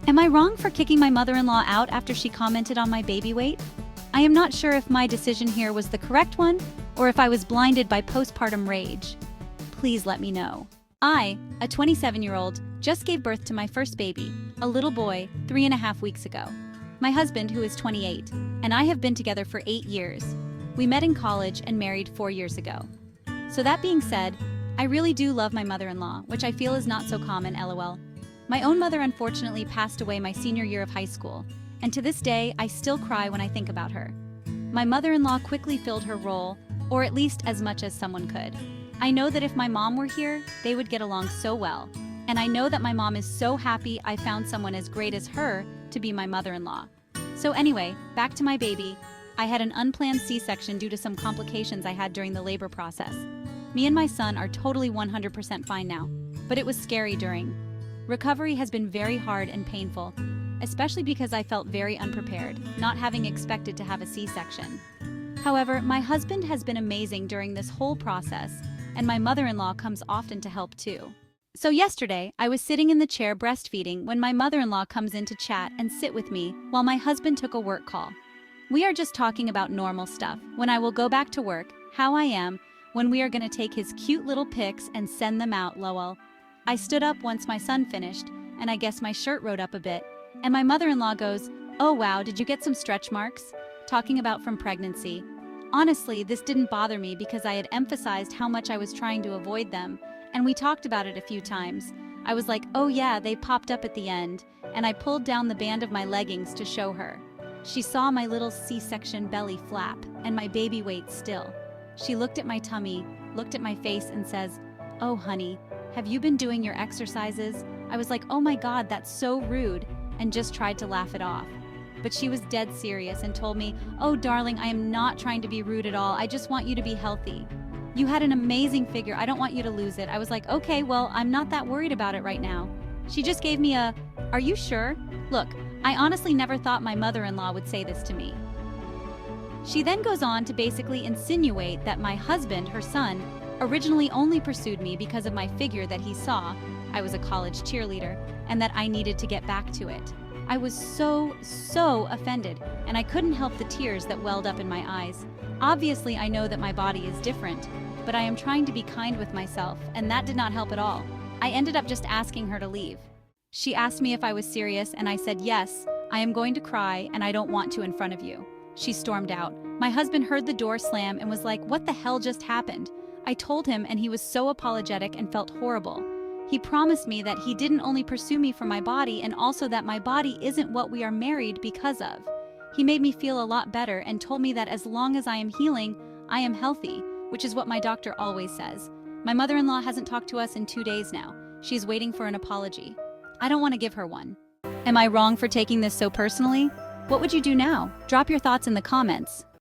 Am I wrong for kicking my mother-in-law out after she commented on my baby weight? I am not sure if my decision here was the correct one or if I was blinded by postpartum rage. Please let me know. I, a 27-year-old, just gave birth to my first baby, a little boy, 3.5 weeks ago. My husband, who is 28, and I have been together for 8 years. We met in college and married 4 years ago. So that being said, I really do love my mother-in-law, which I feel is not so common, lol. My own mother unfortunately passed away my senior year of high school, and to this day, I still cry when I think about her. My mother-in-law quickly filled her role, or at least as much as someone could. I know that if my mom were here, they would get along so well. And I know that my mom is so happy I found someone as great as her to be my mother-in-law. So anyway, back to my baby. I had an unplanned C-section due to some complications I had during the labor process. Me and my son are totally 100% fine now, but it was scary during. Recovery has been very hard and painful, especially because I felt very unprepared, not having expected to have a C-section. However, my husband has been amazing during this whole process, and my mother-in-law comes often to help too. So yesterday, I was sitting in the chair breastfeeding when my mother-in-law comes in to chat and sit with me while my husband took a work call. We are just talking about normal stuff, when I will go back to work, how I am, when we are going to take his cute little pics and send them out, lol. I stood up once my son finished, and I guess my shirt rode up a bit, and my mother-in-law goes, "Oh wow, did you get some stretch marks?" Talking about from pregnancy. Honestly, this didn't bother me because I had emphasized how much I was trying to avoid them, and we talked about it a few times. I was like, oh yeah, they popped up at the end, and I pulled down the band of my leggings to show her. She saw my little C-section belly flap, and my baby weight still. She looked at my tummy, looked at my face, and says, "Oh honey, have you been doing your exercises?" I was like, oh my god, that's so rude, and just tried to laugh it off. But she was dead serious and told me, "Oh darling, I am not trying to be rude at all, I just want you to be healthy. You had an amazing figure, I don't want you to lose it." I was like, okay, well, I'm not that worried about it right now. She just gave me a, "Are you sure?" Look, I honestly never thought my mother-in-law would say this to me. She then goes on to basically insinuate that my husband, her son, originally only pursued me because of my figure that he saw, I was a college cheerleader, and that I needed to get back to it. I was so offended, and I couldn't help the tears that welled up in my eyes. Obviously, I know that my body is different, but I am trying to be kind with myself, and that did not help at all. I ended up just asking her to leave. She asked me if I was serious, and I said, "Yes, I am going to cry, and I don't want to in front of you." She stormed out. My husband heard the door slam and was like, "What the hell just happened?" I told him, and he was so apologetic and felt horrible. He promised me that he didn't only pursue me for my body and also that my body isn't what we are married because of. He made me feel a lot better and told me that as long as I am healing, I am healthy, which is what my doctor always says. My mother-in-law hasn't talked to us in 2 days now. She's waiting for an apology. I don't want to give her one. Am I wrong for taking this so personally? What would you do now? Drop your thoughts in the comments.